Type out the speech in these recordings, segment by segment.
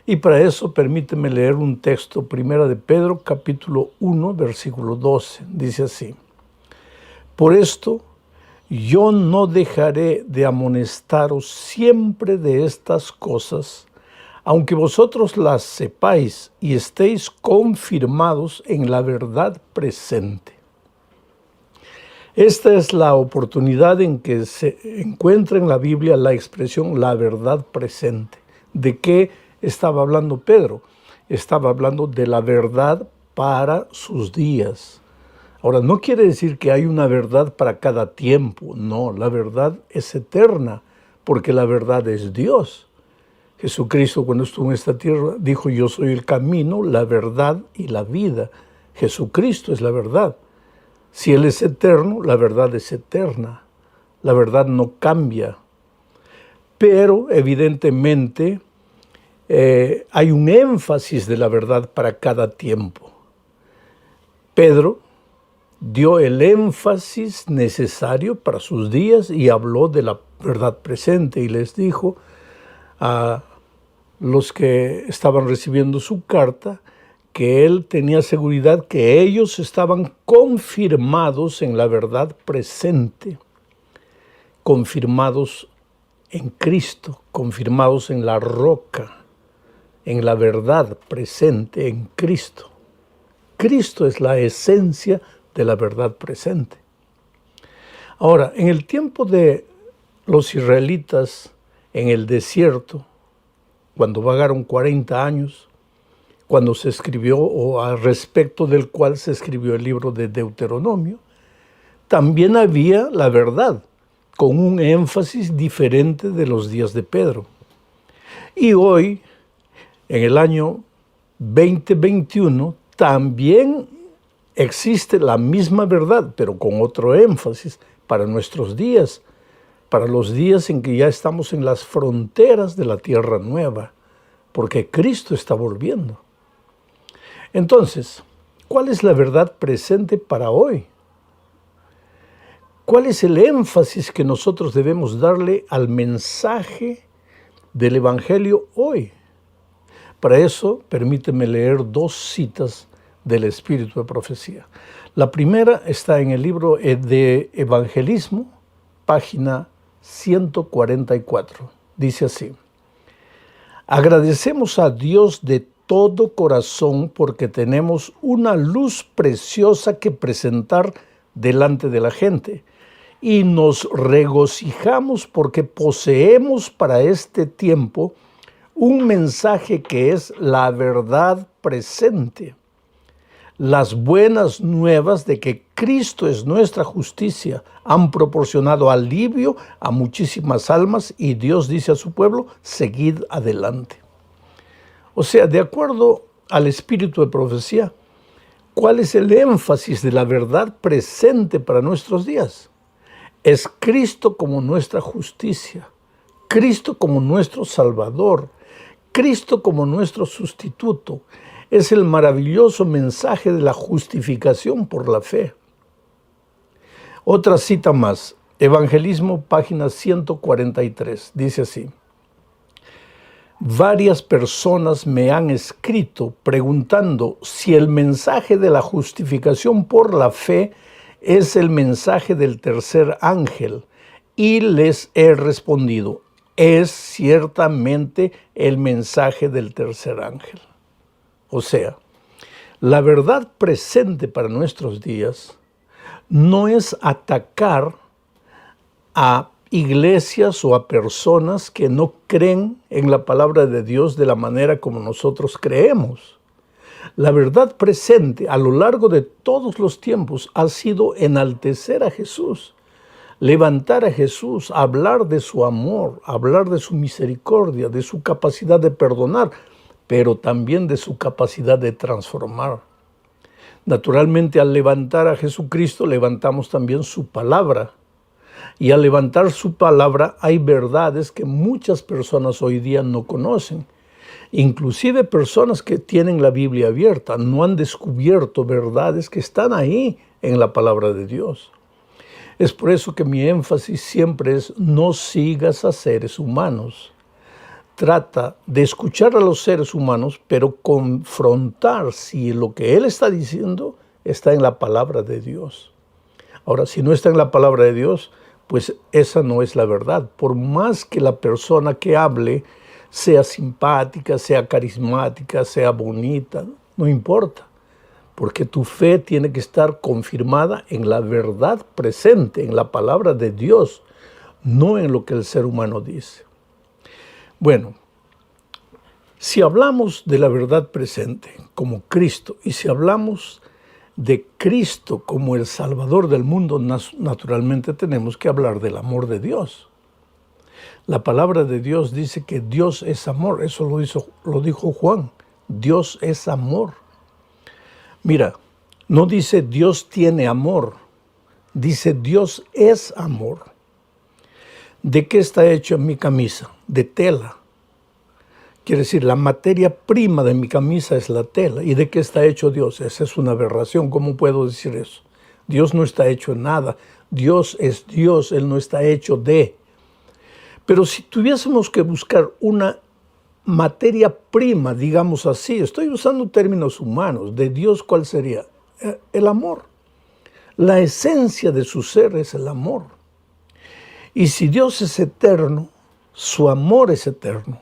Y para eso permíteme leer un texto, Primera de Pedro, capítulo 1, versículo 12. Dice así: por esto yo no dejaré de amonestaros siempre de estas cosas, aunque vosotros las sepáis y estéis confirmados en la verdad presente. Esta es la oportunidad en que se encuentra en la Biblia la expresión la verdad presente. ¿De qué estaba hablando Pedro? Estaba hablando de la verdad para sus días. Ahora, no quiere decir que hay una verdad para cada tiempo. No, la verdad es eterna, porque la verdad es Dios. Jesucristo, cuando estuvo en esta tierra, dijo: yo soy el camino, la verdad y la vida. Jesucristo es la verdad. Si Él es eterno, la verdad es eterna. La verdad no cambia. Pero, evidentemente, hay un énfasis de la verdad para cada tiempo. Pedro dio el énfasis necesario para sus días y habló de la verdad presente y les dijo a los que estaban recibiendo su carta que él tenía seguridad que ellos estaban confirmados en la verdad presente, confirmados en Cristo, confirmados en la roca, en la verdad presente en Cristo. Cristo es la esencia de la verdad presente. Ahora, en el tiempo de los israelitas en el desierto, cuando vagaron 40 años, cuando se escribió, o al respecto del cual se escribió el libro de Deuteronomio, también había la verdad, con un énfasis diferente de los días de Pedro. Y hoy, en el año 2021, también existe la misma verdad, pero con otro énfasis para nuestros días, para los días en que ya estamos en las fronteras de la tierra nueva, porque Cristo está volviendo. Entonces, ¿cuál es la verdad presente para hoy? ¿Cuál es el énfasis que nosotros debemos darle al mensaje del Evangelio hoy? Para eso, permíteme leer 2 citas del Espíritu de Profecía. La primera está en el libro de Evangelismo, página 144. Dice así: agradecemos a Dios de todo corazón porque tenemos una luz preciosa que presentar delante de la gente y nos regocijamos porque poseemos para este tiempo un mensaje que es la verdad presente. Las buenas nuevas de que Cristo es nuestra justicia han proporcionado alivio a muchísimas almas y Dios dice a su pueblo: seguid adelante. O sea, de acuerdo al espíritu de profecía, ¿cuál es el énfasis de la verdad presente para nuestros días? Es Cristo como nuestra justicia, Cristo como nuestro Salvador, Cristo como nuestro sustituto. Es el maravilloso mensaje de la justificación por la fe. Otra cita más, Evangelismo, página 143, dice así: varias personas me han escrito preguntando si el mensaje de la justificación por la fe es el mensaje del tercer ángel, y les he respondido: es ciertamente el mensaje del tercer ángel. O sea, la verdad presente para nuestros días no es atacar a iglesias o a personas que no creen en la palabra de Dios de la manera como nosotros creemos. La verdad presente a lo largo de todos los tiempos ha sido enaltecer a Jesús, levantar a Jesús, hablar de su amor, hablar de su misericordia, de su capacidad de perdonar, pero también de su capacidad de transformar. Naturalmente, al levantar a Jesucristo, levantamos también su palabra. Y al levantar su palabra hay verdades que muchas personas hoy día no conocen. Inclusive personas que tienen la Biblia abierta no han descubierto verdades que están ahí en la palabra de Dios. Es por eso que mi énfasis siempre es: no sigas a seres humanos. trata de escuchar a los seres humanos, pero confrontar si lo que él está diciendo está en la palabra de Dios. Ahora, si no está en la palabra de Dios, pues esa no es la verdad. Por más que la persona que hable sea simpática, sea carismática, sea bonita, no importa, porque tu fe tiene que estar confirmada en la verdad presente, en la palabra de Dios, no en lo que el ser humano dice. Bueno, si hablamos de la verdad presente como Cristo y si hablamos de Cristo como el Salvador del mundo, naturalmente tenemos que hablar del amor de Dios. La palabra de Dios dice que Dios es amor, eso lo dijo Juan, Dios es amor. Mira, no dice Dios tiene amor, dice Dios es amor. ¿De qué está hecha mi camisa? De tela. Quiere decir, la materia prima de mi camisa es la tela. ¿Y de qué está hecho Dios? Esa es una aberración. ¿Cómo puedo decir eso? Dios no está hecho de nada. Dios es Dios, Él no está hecho de. Pero si tuviésemos que buscar una materia prima, digamos así, estoy usando términos humanos, de Dios, ¿cuál sería? El amor. La esencia de su ser es el amor. Y si Dios es eterno, su amor es eterno.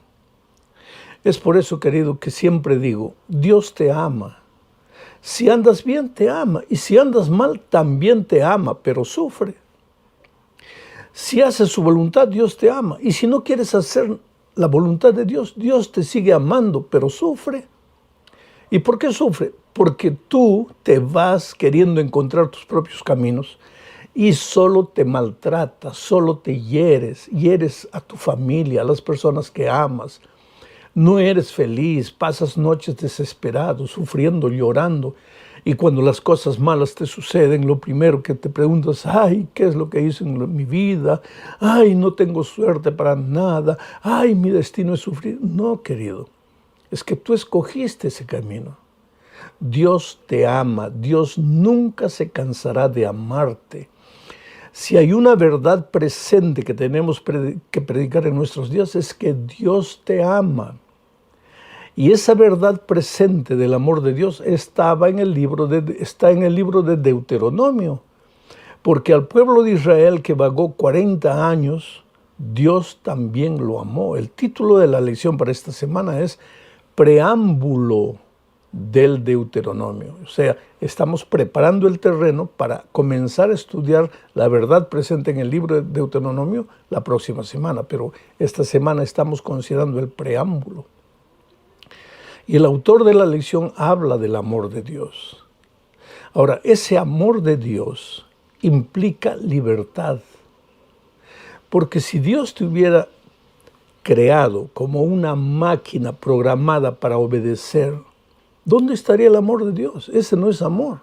Es por eso, querido, que siempre digo, Dios te ama. Si andas bien, te ama. Y si andas mal, también te ama, pero sufre. Si haces su voluntad, Dios te ama. Y si no quieres hacer la voluntad de Dios, Dios te sigue amando, pero sufre. ¿Y por qué sufre? Porque tú te vas queriendo encontrar tus propios caminos y solo te maltratas, solo te hieres a tu familia, a las personas que amas. No eres feliz, pasas noches desesperado, sufriendo, llorando. Y cuando las cosas malas te suceden, lo primero que te preguntas, ay, ¿qué es lo que hice en mi vida? Ay, no tengo suerte para nada. Ay, mi destino es sufrir. No, querido, es que tú escogiste ese camino. Dios te ama, Dios nunca se cansará de amarte. Si hay una verdad presente que tenemos que predicar en nuestros días es que Dios te ama. Y esa verdad presente del amor de Dios está en el libro de Deuteronomio. Porque al pueblo de Israel que vagó 40 años, Dios también lo amó. El título de la lección para esta semana es Preámbulo del Deuteronomio. O sea, estamos preparando el terreno para comenzar a estudiar la verdad presente en el libro de Deuteronomio la próxima semana. Pero esta semana estamos considerando el preámbulo. Y el autor de la lección habla del amor de Dios. Ahora, ese amor de Dios implica libertad. Porque si Dios te hubiera creado como una máquina programada para obedecer, ¿dónde estaría el amor de Dios? Ese no es amor.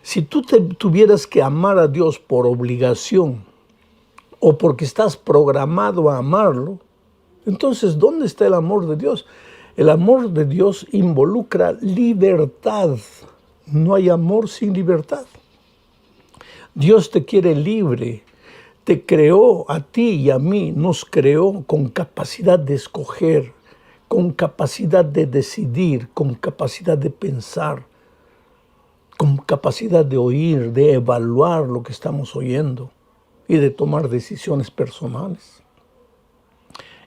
Si tú tuvieras que amar a Dios por obligación o porque estás programado a amarlo, entonces, ¿dónde está el amor de Dios? El amor de Dios involucra libertad. No hay amor sin libertad. Dios te quiere libre. Te creó a ti y a mí. Nos creó con capacidad de escoger, con capacidad de decidir, con capacidad de pensar, con capacidad de oír, de evaluar lo que estamos oyendo y de tomar decisiones personales.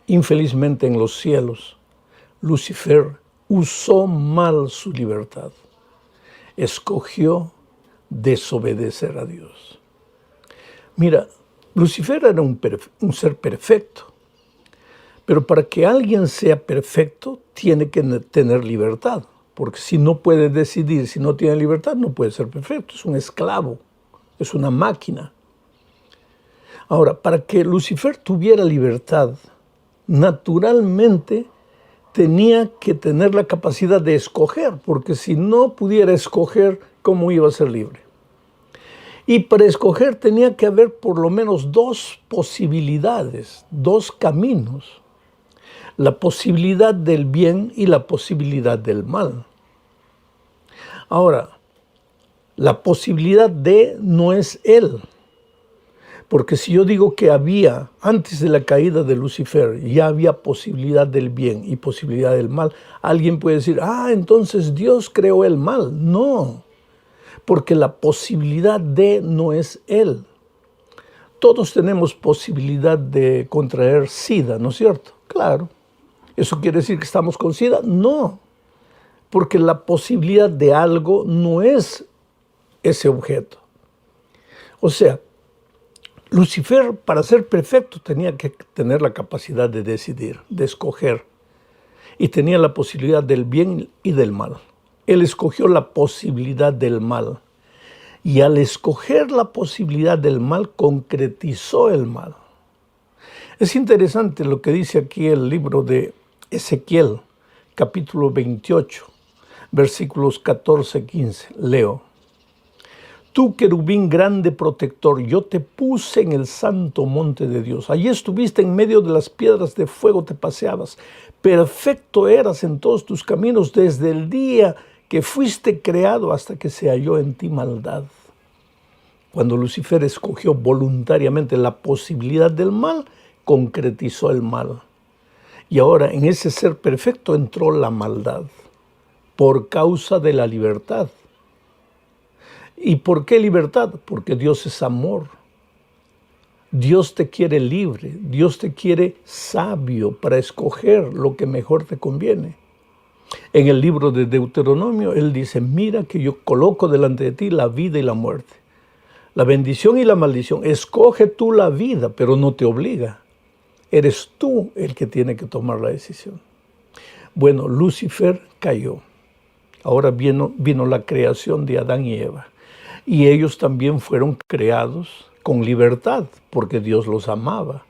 Infelizmente en los cielos, Lucifer usó mal su libertad. Escogió desobedecer a Dios. Mira, Lucifer era un ser perfecto. Pero para que alguien sea perfecto, tiene que tener libertad. Porque si no puede decidir, si no tiene libertad, no puede ser perfecto. Es un esclavo, es una máquina. Ahora, para que Lucifer tuviera libertad, naturalmente tenía que tener la capacidad de escoger, porque si no pudiera escoger, ¿cómo iba a ser libre? Y para escoger tenía que haber por lo menos dos posibilidades, dos caminos. La posibilidad del bien y la posibilidad del mal. Ahora, la posibilidad de no es él, Porque si yo digo que había, antes de la caída de Lucifer, ya había posibilidad del bien y posibilidad del mal, alguien puede decir, entonces Dios creó el mal. No, porque la posibilidad de no es Él. Todos tenemos posibilidad de contraer SIDA, ¿no es cierto? Claro. ¿Eso quiere decir que estamos con SIDA? No, porque la posibilidad de algo no es ese objeto. O sea, Lucifer, para ser perfecto, tenía que tener la capacidad de decidir, de escoger, y tenía la posibilidad del bien y del mal. Él escogió la posibilidad del mal, y al escoger la posibilidad del mal, concretizó el mal. Es interesante lo que dice aquí el libro de Ezequiel, capítulo 28, versículos 14-15. Leo. Tú, querubín grande protector, yo te puse en el santo monte de Dios. Allí estuviste en medio de las piedras de fuego, te paseabas. Perfecto eras en todos tus caminos desde el día que fuiste creado hasta que se halló en ti maldad. Cuando Lucifer escogió voluntariamente la posibilidad del mal, concretizó el mal. Y ahora en ese ser perfecto entró la maldad por causa de la libertad. ¿Y por qué libertad? Porque Dios es amor. Dios te quiere libre, Dios te quiere sabio para escoger lo que mejor te conviene. En el libro de Deuteronomio, Él dice, mira que yo coloco delante de ti la vida y la muerte, la bendición y la maldición. Escoge tú la vida, pero no te obliga. Eres tú el que tiene que tomar la decisión. Bueno, Lucifer cayó. Ahora vino la creación de Adán y Eva. Y ellos también fueron creados con libertad, porque Dios los amaba.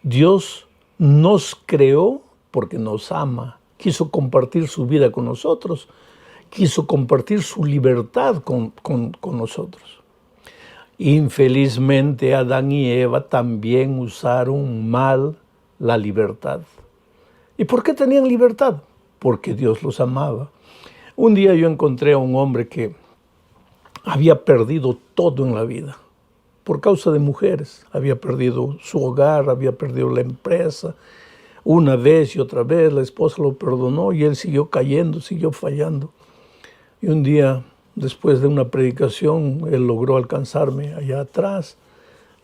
Dios nos creó porque nos ama. Quiso compartir su vida con nosotros. Quiso compartir su libertad con nosotros. Infelizmente, Adán y Eva también usaron mal la libertad. ¿Y por qué tenían libertad? Porque Dios los amaba. Un día yo encontré a un hombre que había perdido todo en la vida por causa de mujeres. Había perdido su hogar, había perdido la empresa. Una vez y otra vez la esposa lo perdonó y él siguió cayendo, siguió fallando. Y un día, después de una predicación, él logró alcanzarme allá atrás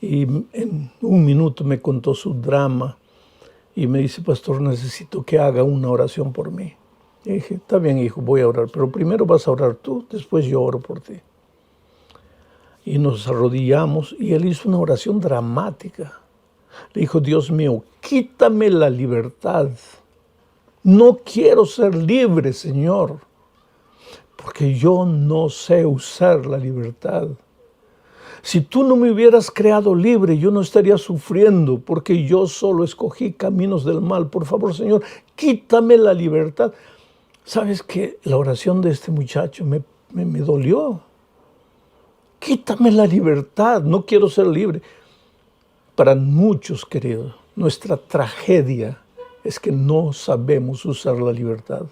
y en un minuto me contó su drama y me dice, pastor, necesito que haga una oración por mí. Y dije, está bien, hijo, voy a orar, pero primero vas a orar tú, después yo oro por ti. Y nos arrodillamos y él hizo una oración dramática. Le dijo, Dios mío, quítame la libertad. No quiero ser libre, Señor, porque yo no sé usar la libertad. Si tú no me hubieras creado libre, yo no estaría sufriendo, porque yo solo escogí caminos del mal. Por favor, Señor, quítame la libertad. ¿Sabes qué? La oración de este muchacho me dolió. Quítame la libertad, no quiero ser libre. Para muchos, queridos, nuestra tragedia es que no sabemos usar la libertad.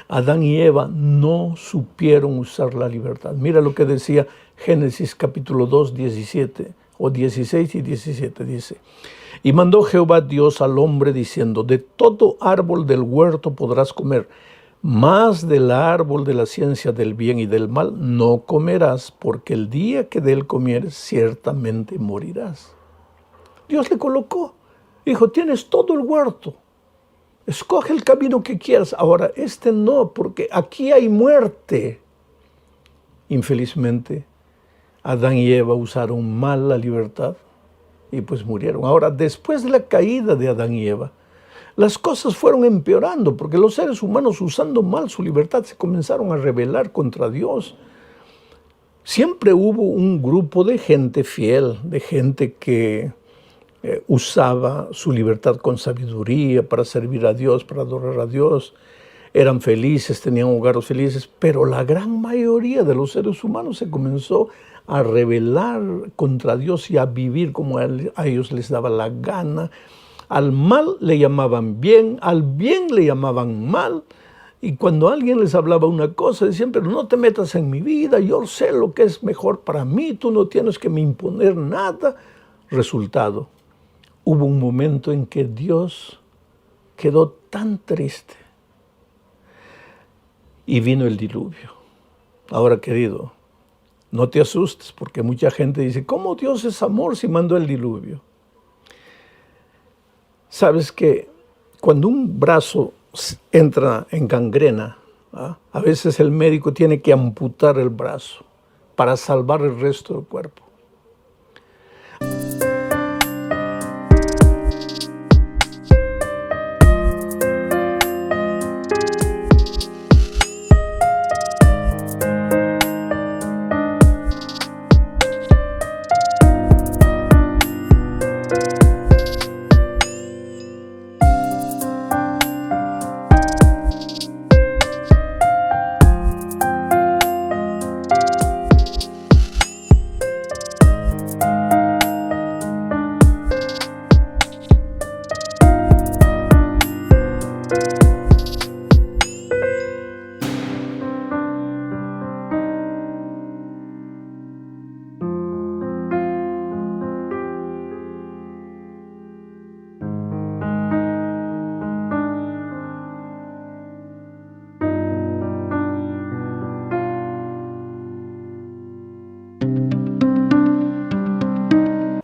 Adán y Eva no supieron usar la libertad. Mira lo que decía Génesis capítulo 2, 17, o 16 y 17, dice. Y mandó Jehová Dios al hombre diciendo, de todo árbol del huerto podrás comer, mas del árbol de la ciencia del bien y del mal no comerás, porque el día que de él comieres ciertamente morirás. Dios le colocó, dijo, tienes todo el huerto, escoge el camino que quieras. Ahora, este no, porque aquí hay muerte. Infelizmente, Adán y Eva usaron mal la libertad y pues murieron. Ahora, después de la caída de Adán y Eva, las cosas fueron empeorando porque los seres humanos, usando mal su libertad, se comenzaron a rebelar contra Dios. Siempre hubo un grupo de gente fiel, de gente que usaba su libertad con sabiduría para servir a Dios, para adorar a Dios. Eran felices, tenían hogares felices, pero la gran mayoría de los seres humanos se comenzó a rebelar contra Dios y a vivir como a ellos les daba la gana. Al mal le llamaban bien, al bien le llamaban mal. Y cuando alguien les hablaba una cosa, decían, pero no te metas en mi vida, yo sé lo que es mejor para mí, tú no tienes que me imponer nada. Resultado, hubo un momento en que Dios quedó tan triste y vino el diluvio. Ahora, querido, no te asustes, porque mucha gente dice, ¿cómo Dios es amor si mandó el diluvio? Sabes que cuando un brazo entra en gangrena, a veces el médico tiene que amputar el brazo para salvar el resto del cuerpo.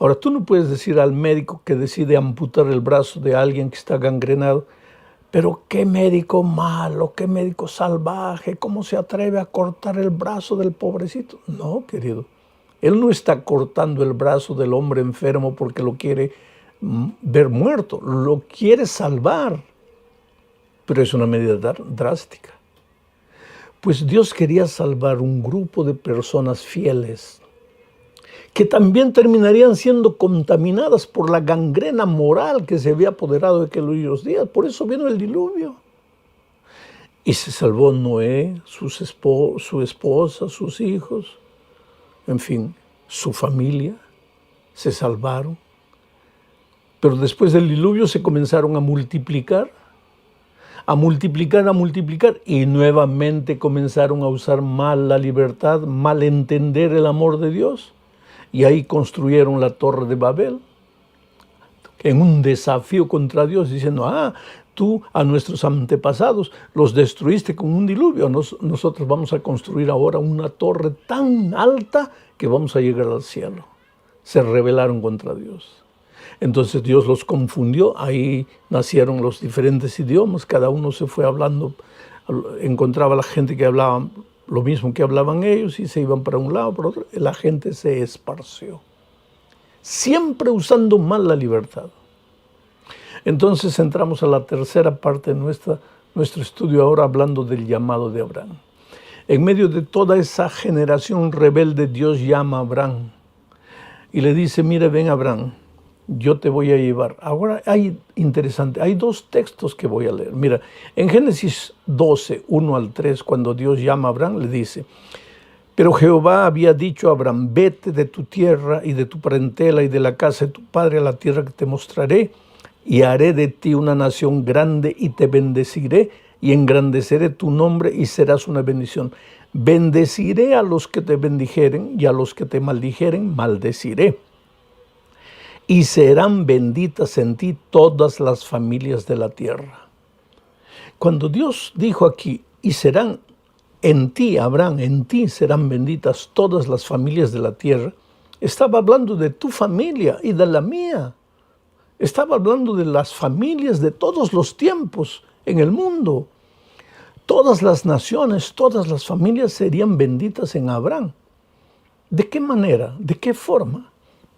Ahora, tú no puedes decir al médico que decide amputar el brazo de alguien que está gangrenado, pero qué médico malo, qué médico salvaje, ¿cómo se atreve a cortar el brazo del pobrecito? No, querido, él no está cortando el brazo del hombre enfermo porque lo quiere ver muerto, lo quiere salvar, pero es una medida drástica. Pues Dios quería salvar un grupo de personas fieles, que también terminarían siendo contaminadas por la gangrena moral que se había apoderado de aquellos días. Por eso vino el diluvio. Y se salvó Noé, su esposa, sus hijos, en fin, su familia, se salvaron. Pero después del diluvio se comenzaron a multiplicar, y nuevamente comenzaron a usar mal la libertad, mal entender el amor de Dios. Y ahí construyeron la Torre de Babel, en un desafío contra Dios, diciendo, tú a nuestros antepasados los destruiste con un diluvio, nosotros vamos a construir ahora una torre tan alta que vamos a llegar al cielo. Se rebelaron contra Dios. Entonces Dios los confundió, ahí nacieron los diferentes idiomas, cada uno se fue hablando, encontraba la gente que hablaba lo mismo que hablaban ellos y se iban para un lado, para otro, la gente se esparció, siempre usando mal la libertad. Entonces entramos a la tercera parte de nuestro estudio ahora, hablando del llamado de Abraham. En medio de toda esa generación rebelde, Dios llama a Abraham y le dice, mire, ven Abraham, yo te voy a llevar. Ahora hay dos textos que voy a leer. Mira, en Génesis 12, 1 al 3, cuando Dios llama a Abraham, le dice, pero Jehová había dicho a Abraham, vete de tu tierra y de tu parentela y de la casa de tu padre a la tierra que te mostraré, y haré de ti una nación grande y te bendeciré y engrandeceré tu nombre y serás una bendición. Bendeciré a los que te bendijeren y a los que te maldijeren maldeciré. Y serán benditas en ti todas las familias de la tierra. Cuando Dios dijo aquí, y serán en ti, Abraham, en ti serán benditas todas las familias de la tierra, estaba hablando de tu familia y de la mía. Estaba hablando de las familias de todos los tiempos en el mundo. Todas las naciones, todas las familias serían benditas en Abraham. ¿De qué manera? ¿De qué forma?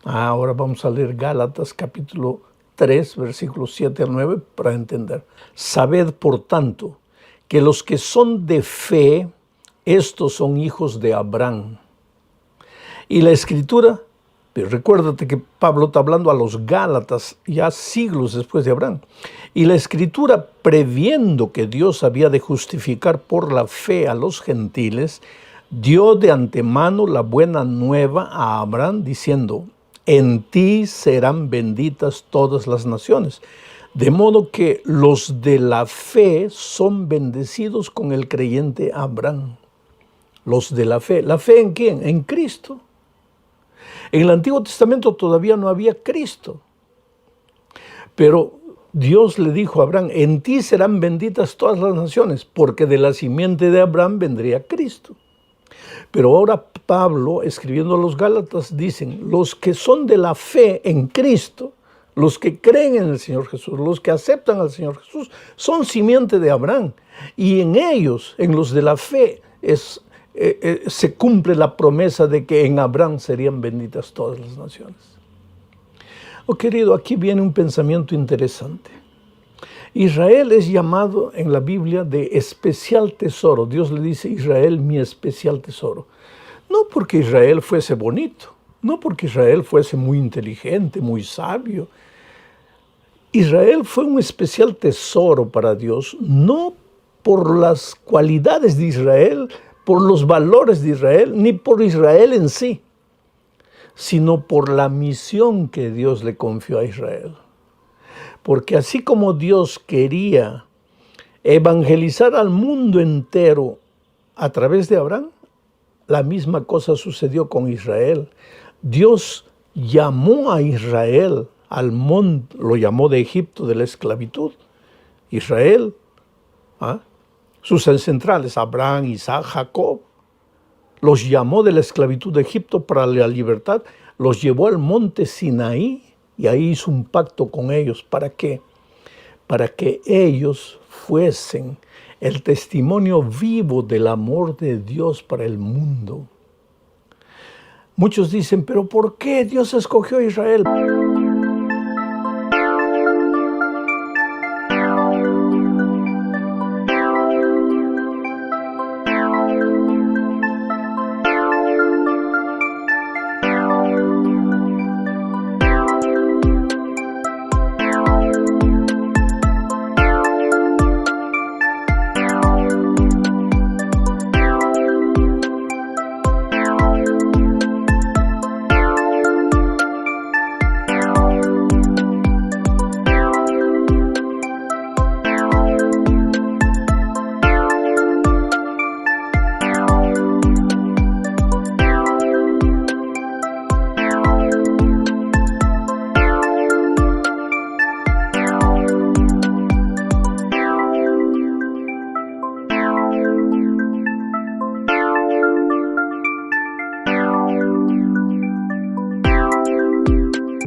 Ahora vamos a leer Gálatas capítulo 3, versículos 7 al 9 para entender. Sabed, por tanto, que los que son de fe, estos son hijos de Abraham. Y la Escritura, recuérdate que Pablo está hablando a los Gálatas ya siglos después de Abraham. Y la Escritura, previendo que Dios había de justificar por la fe a los gentiles, dio de antemano la buena nueva a Abraham, diciendo, en ti serán benditas todas las naciones. De modo que los de la fe son bendecidos con el creyente Abraham. Los de la fe. ¿La fe en quién? En Cristo. En el Antiguo Testamento todavía no había Cristo, pero Dios le dijo a Abraham, en ti serán benditas todas las naciones, porque de la simiente de Abraham vendría Cristo. Pero ahora Pablo, escribiendo a los Gálatas, dicen, los que son de la fe en Cristo, los que creen en el Señor Jesús, los que aceptan al Señor Jesús, son simiente de Abraham. Y en ellos, en los de la fe, se cumple la promesa de que en Abraham serían benditas todas las naciones. Oh querido, aquí viene un pensamiento interesante. Israel es llamado en la Biblia de especial tesoro. Dios le dice, Israel, mi especial tesoro. No porque Israel fuese bonito, no porque Israel fuese muy inteligente, muy sabio. Israel fue un especial tesoro para Dios, no por las cualidades de Israel, por los valores de Israel, ni por Israel en sí, sino por la misión que Dios le confió a Israel. Porque así como Dios quería evangelizar al mundo entero a través de Abraham, la misma cosa sucedió con Israel. Dios llamó a Israel al monte, lo llamó de Egipto, de la esclavitud. Israel, sus ancestrales, Abraham, Isaac, Jacob, los llamó de la esclavitud de Egipto para la libertad, los llevó al monte Sinaí y ahí hizo un pacto con ellos. ¿Para qué? Para que ellos fuesen el testimonio vivo del amor de Dios para el mundo. Muchos dicen, ¿pero por qué Dios escogió a Israel?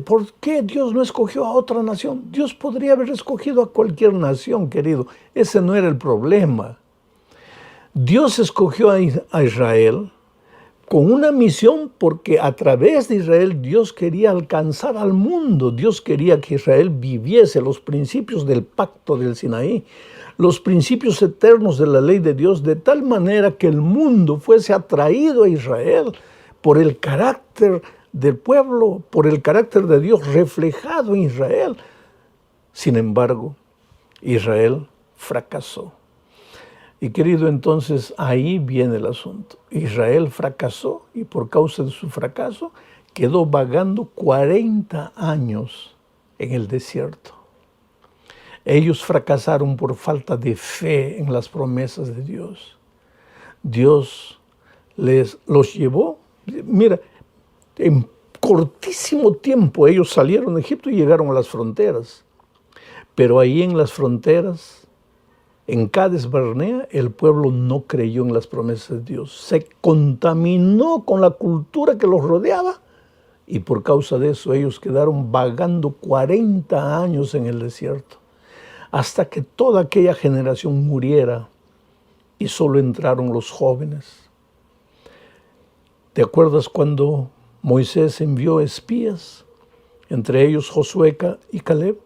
¿Por qué Dios no escogió a otra nación? Dios podría haber escogido a cualquier nación, querido. Ese no era el problema. Dios escogió a Israel con una misión porque a través de Israel Dios quería alcanzar al mundo. Dios quería que Israel viviese los principios del pacto del Sinaí, los principios eternos de la ley de Dios, de tal manera que el mundo fuese atraído a Israel por el carácter del pueblo, por el carácter de Dios reflejado en Israel. Sin embargo, Israel fracasó. Y querido, entonces ahí viene el asunto. Israel fracasó y por causa de su fracaso quedó vagando 40 años en el desierto. Ellos fracasaron por falta de fe en las promesas de Dios. Dios los llevó. Mira, en cortísimo tiempo ellos salieron de Egipto y llegaron a las fronteras. Pero ahí en las fronteras, en Cades Barnea, el pueblo no creyó en las promesas de Dios. Se contaminó con la cultura que los rodeaba y por causa de eso ellos quedaron vagando 40 años en el desierto, hasta que toda aquella generación muriera y solo entraron los jóvenes. ¿Te acuerdas cuando Moisés envió espías, entre ellos Josué y Caleb?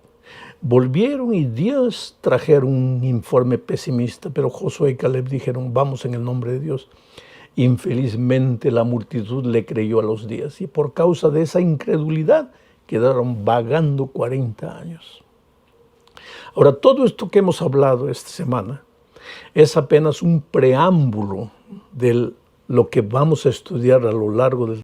Volvieron y Dios trajeron un informe pesimista, pero Josué y Caleb dijeron, vamos en el nombre de Dios. Infelizmente la multitud le creyó a los días y por causa de esa incredulidad quedaron vagando 40 años. Ahora, todo esto que hemos hablado esta semana es apenas un preámbulo de lo que vamos a estudiar a lo largo del